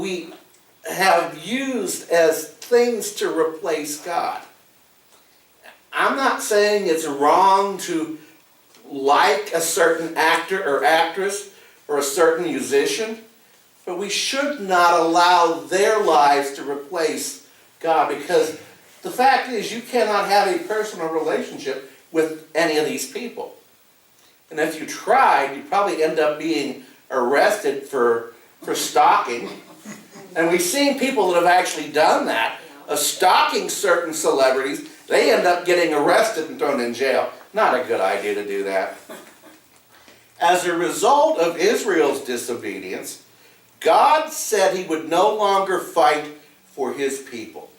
we have used as things to replace God. I'm not saying it's wrong to like a certain actor or actress or a certain musician, but we should not allow their lives to replace God, because the fact is you cannot have a personal relationship with any of these people. And if you tried, you'd probably end up being arrested for stalking. And we've seen people that have actually done that, stalking certain celebrities. They end up getting arrested and thrown in jail. Not a good idea to do that. As a result of Israel's disobedience, God said he would no longer fight for his people.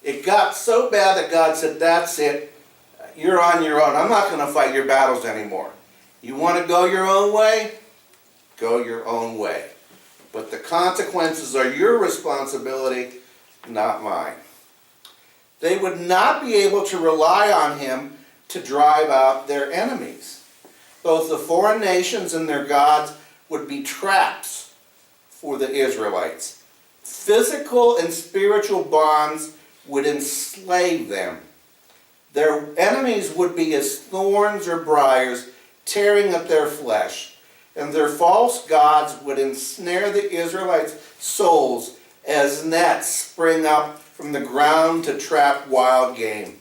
It got so bad that God said, that's it, you're on your own. I'm not going to fight your battles anymore. You want to go your own way? Go your own way. But the consequences are your responsibility, not mine. They would not be able to rely on him to drive out their enemies. Both the foreign nations and their gods would be traps for the Israelites. Physical and spiritual bonds would enslave them. Their enemies would be as thorns or briars tearing at their flesh, and their false gods would ensnare the Israelites' souls as nets spring up from the ground to trap wild game.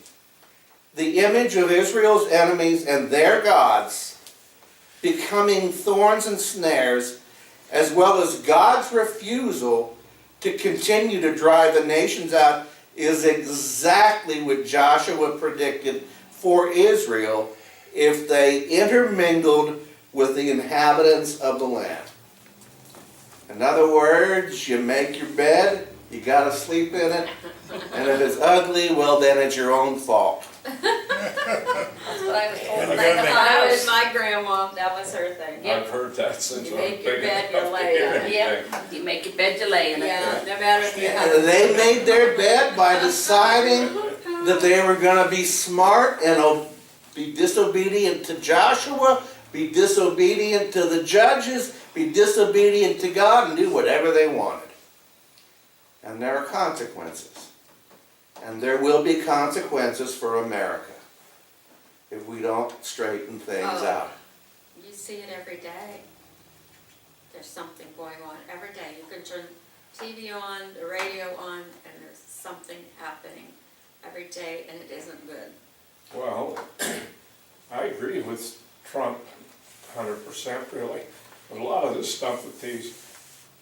The image of Israel's enemies and their gods becoming thorns and snares, as well as God's refusal to continue to drive the nations out, is exactly what Joshua predicted for Israel if they intermingled with the inhabitants of the land. In other words, you make your bed, you got to sleep in it, and if it's ugly, well then it's your own fault. That's what I was told. And That was my grandma. That was her thing. I've heard that since You I was make your big bed, enough you to lay hear in it. anything. Yep, you make your bed, you lay in it. Yeah, no matter if you have. And they made their bed by deciding that they were going to be smart and be disobedient to Joshua, be disobedient to the judges, be disobedient to God, and do whatever they wanted. And there are consequences. And there will be consequences for America if we don't straighten things out. You see it every day. There's something going on every day. You can turn TV on, the radio on, and there's something happening every day, and it isn't good. Well, I agree with Trump 100% really. But a lot of this stuff that these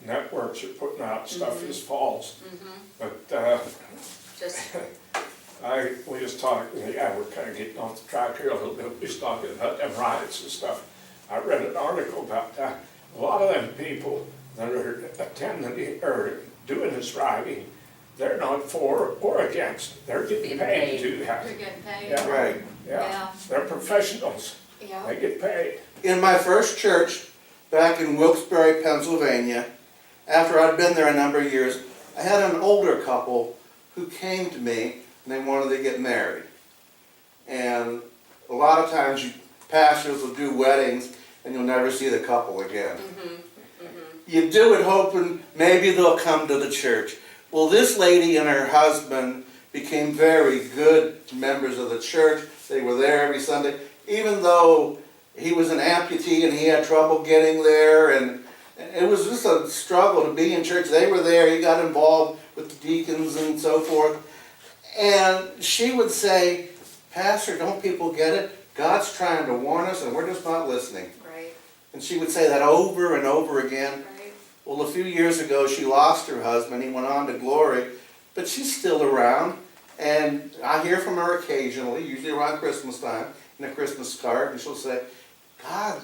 networks are putting out stuff is false. But Just we just talked, yeah, we're kind of getting off the track here a little bit. We was talking about them riots and stuff. I read an article about that. A lot of them people that are attending or doing this rioting, they're not for or against. They're getting paid to do that. you're getting paid. Yeah. Right. Yeah, they're professionals. Yeah. They get paid. In my first church, back in Wilkes-Barre, Pennsylvania, after I'd been there a number of years, I had an older couple who came to me and they wanted to get married. And a lot of times pastors will do weddings and you'll never see the couple again. You do it hoping maybe they'll come to the church. Well, this lady and her husband became very good members of the church. They were there every Sunday, even though he was an amputee and he had trouble getting there, and it was just a struggle to be in church. They were there, he got involved with the deacons and so forth. And she would say, Pastor, don't people get it? God's trying to warn us and we're just not listening. Right. And she would say that over and over again. Right. Well, a few years ago she lost her husband, he went on to glory, but she's still around. And I hear from her occasionally, usually around Christmas time, in a Christmas card, and she'll say, God,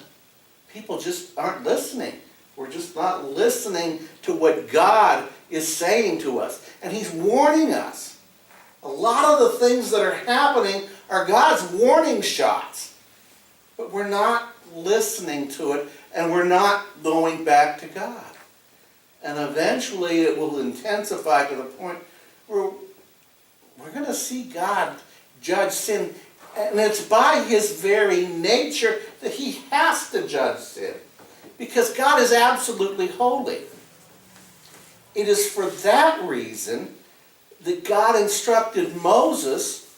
people just aren't listening. We're just not listening to what God is saying to us. And he's warning us. A lot of the things that are happening are God's warning shots. But we're not listening to it, and we're not going back to God. And eventually it will intensify to the point where we're going to see God judge sin. And it's by his very nature that he has to judge sin. Because God is absolutely holy. It is for that reason that God instructed Moses,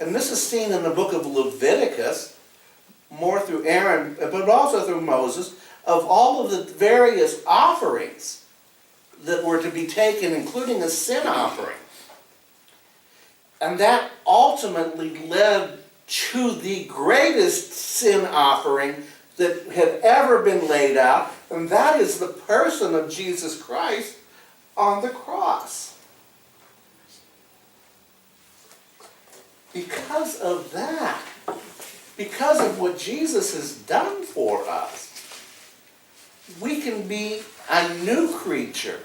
and this is seen in the book of Leviticus, more through Aaron, but also through Moses, of all of the various offerings that were to be taken, including a sin offering. And that ultimately led to the greatest sin offering that had ever been laid out, and that is the person of Jesus Christ on the cross. Because of that, because of what Jesus has done for us, we can be a new creature.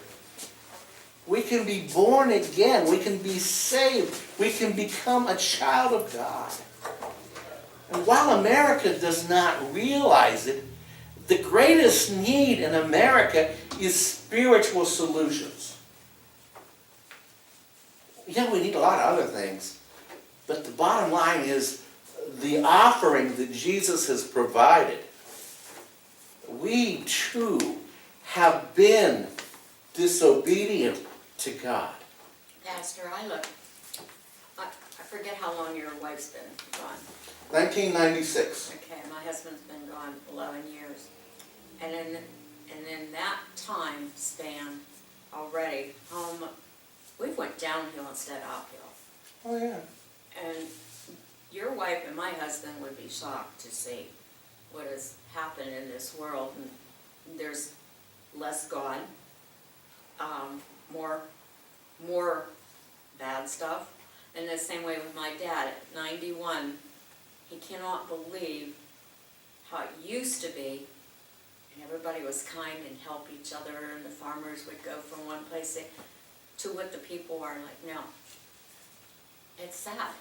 We can be born again. We can be saved. We can become a child of God. And while America does not realize it, the greatest need in America is spiritual solutions. Yeah, we need a lot of other things. But the bottom line is the offering that Jesus has provided. We too have been disobedient to God. Pastor, I forget how long your wife's been gone. 1996. Okay, my husband's been gone 11 years. And in that time span already, we've went downhill instead of uphill. Oh yeah. And your wife and my husband would be shocked to see what has happened in this world. And there's less God, more bad stuff. And the same way with my dad at 91, he cannot believe how it used to be. And everybody was kind and helped each other, and the farmers would go from one place to what the people are like now. It's sad.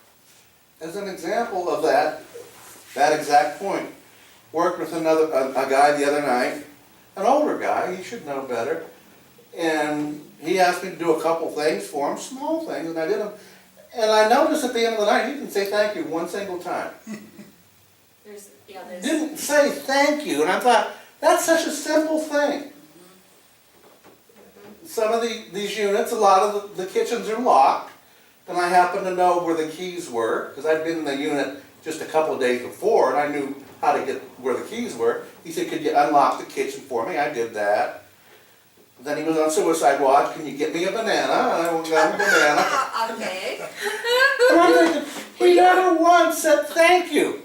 As an example of that exact point, worked with a guy the other night, an older guy, he should know better, and he asked me to do a couple things for him, small things, and I did them. And I noticed at the end of the night, he didn't say thank you one single time. There's Didn't say thank you, and I thought, that's such a simple thing. Some of these units, a lot of the kitchens are locked, and I happen to know where the keys were, because I'd been in the unit just a couple of days before, and I knew how to get where the keys were. He said, could you unlock the kitchen for me? I did that. Then he was on suicide watch, can you get me a banana? And I got him a banana. Okay. And I'm thinking, he never once said thank you.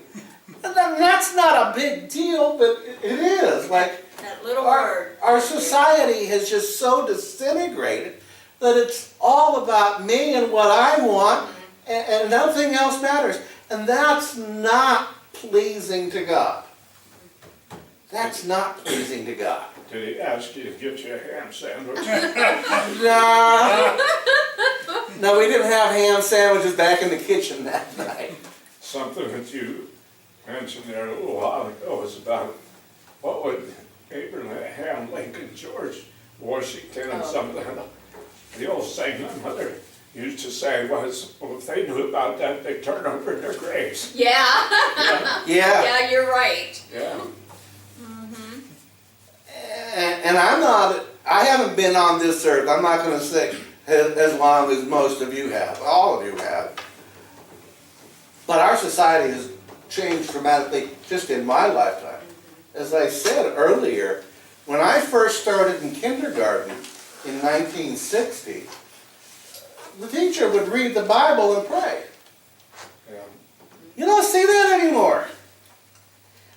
And that's not a big deal, but it is. Like, That little word. our society has just so disintegrated that it's all about me and what I want, and nothing else matters. And that's not pleasing to God. That's not pleasing to God. Did he ask you to get you a ham sandwich? No, we didn't have ham sandwiches back in the kitchen that night. Something that you mentioned there a little while ago was about what would Abraham Lincoln, George Washington, and some of the old saying my mother used to say was, well, if they knew about that, they'd turn over in their graves. Yeah. Yeah. Yeah. Yeah, you're right. Yeah. And I haven't been on this earth, I'm not going to say as long as most of you have, all of you have. But our society has changed dramatically just in my lifetime. As I said earlier, when I first started in kindergarten in 1960, the teacher would read the Bible and pray. Yeah. You don't see that anymore.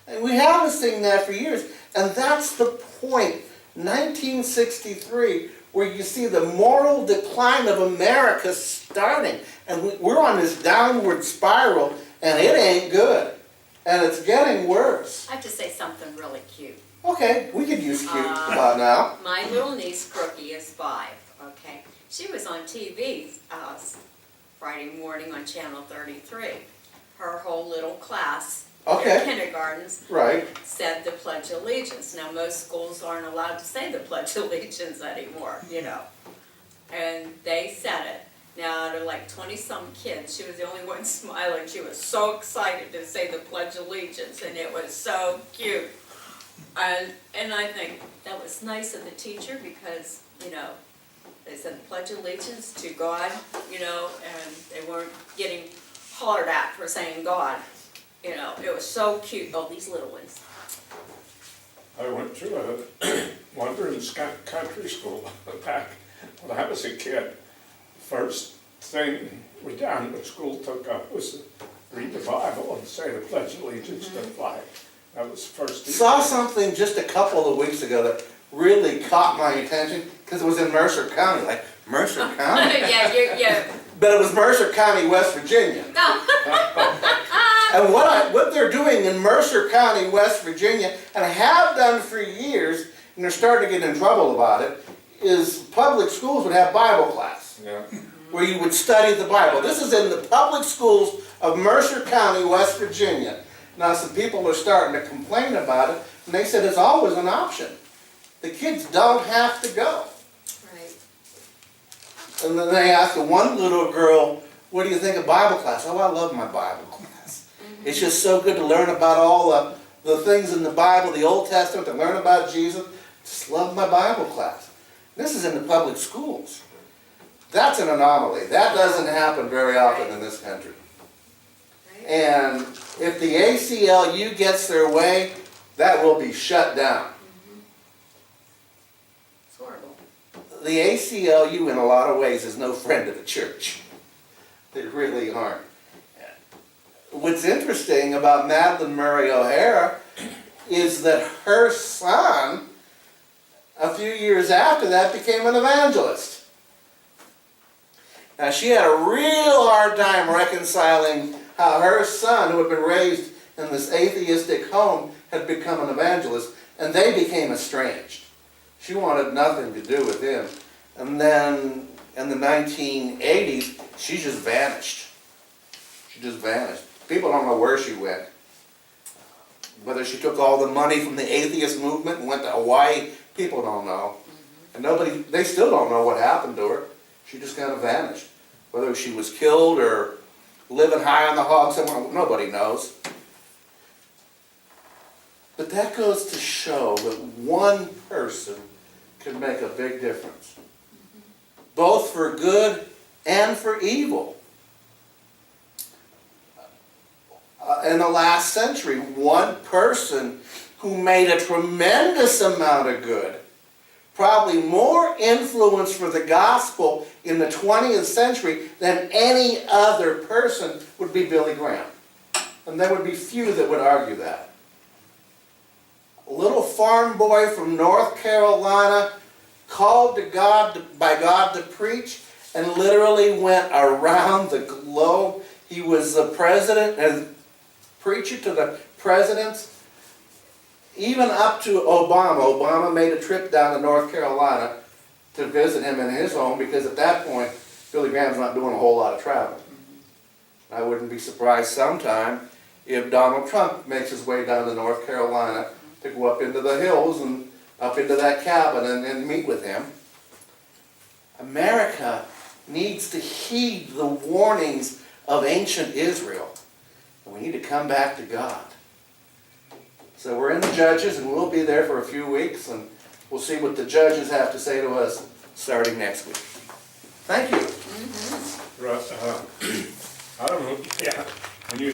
And we haven't seen that for years. And that's the point, 1963, where you see the moral decline of America starting. And we're on this downward spiral, and it ain't good. And it's getting worse. I have to say something really cute. Okay, we could use cute about now. My little niece, Crookie, is 5, okay? She was on TV Friday morning on Channel 33. Her whole little class, Okay. kindergartens, Right. said the Pledge of Allegiance. Now, most schools aren't allowed to say the Pledge of Allegiance anymore, you know. And they said it. Now, out of like 20-some kids, she was the only one smiling. She was so excited to say the Pledge of Allegiance, and it was so cute. And I think that was nice of the teacher because, you know, they said pledge allegiance to God, you know, and they weren't getting hollered at for saying God. You know, it was so cute. Oh, these little ones. I went to a wandering country school back when I was a kid. First thing we down at school took up was to read the Bible and say the Pledge of Allegiance to the flag. That was the first. Saw something just a couple of weeks ago that really caught my attention, because it was in Mercer County, like, Mercer County? yeah. But it was Mercer County, West Virginia. And what they're doing in Mercer County, West Virginia, and have done for years, and they're starting to get in trouble about it, is public schools would have Bible class, Yeah. where you would study the Bible. This is in the public schools of Mercer County, West Virginia. Now some people are starting to complain about it, and they said it's always an option. The kids don't have to go. Right. And then they asked the one little girl, what do you think of Bible class? Oh, I love my Bible class. It's just so good to learn about all the things in the Bible, the Old Testament, to learn about Jesus. Just love my Bible class. This is in the public schools. That's an anomaly. That doesn't happen very often in this country. Right. And if the ACLU gets their way, that will be shut down. It's horrible. The ACLU in a lot of ways is no friend of the church. They really aren't. What's interesting about Madeline Murray O'Hara is that her son, a few years after that, became an evangelist. Now she had a real hard time reconciling how her son, who had been raised in this atheistic home, had become an evangelist, and they became estranged. She wanted nothing to do with him. And then in the 1980s, she just vanished. She just vanished. People don't know where she went. Whether she took all the money from the atheist movement and went to Hawaii, people don't know. And they still don't know what happened to her. She just kind of vanished. Whether she was killed or living high on the hog somewhere, nobody knows. But that goes to show that one person can make a big difference, both for good and for evil. In the last century, one person who made a tremendous amount of good, probably more influence for the gospel in the 20th century than any other person, would be Billy Graham. And there would be few that would argue that. A little farm boy from North Carolina, called by God to preach, and literally went around the globe. He was the president and preacher to the presidents, even up to Obama. Obama made a trip down to North Carolina to visit him in his home, because at that point, Billy Graham's not doing a whole lot of traveling. I wouldn't be surprised sometime if Donald Trump makes his way down to North Carolina to go up into the hills and up into that cabin and meet with him. America needs to heed the warnings of ancient Israel. And we need to come back to God. So we're in the Judges, and we'll be there for a few weeks, and we'll see what the Judges have to say to us starting next week. Thank you. Right, I don't know, yeah, when you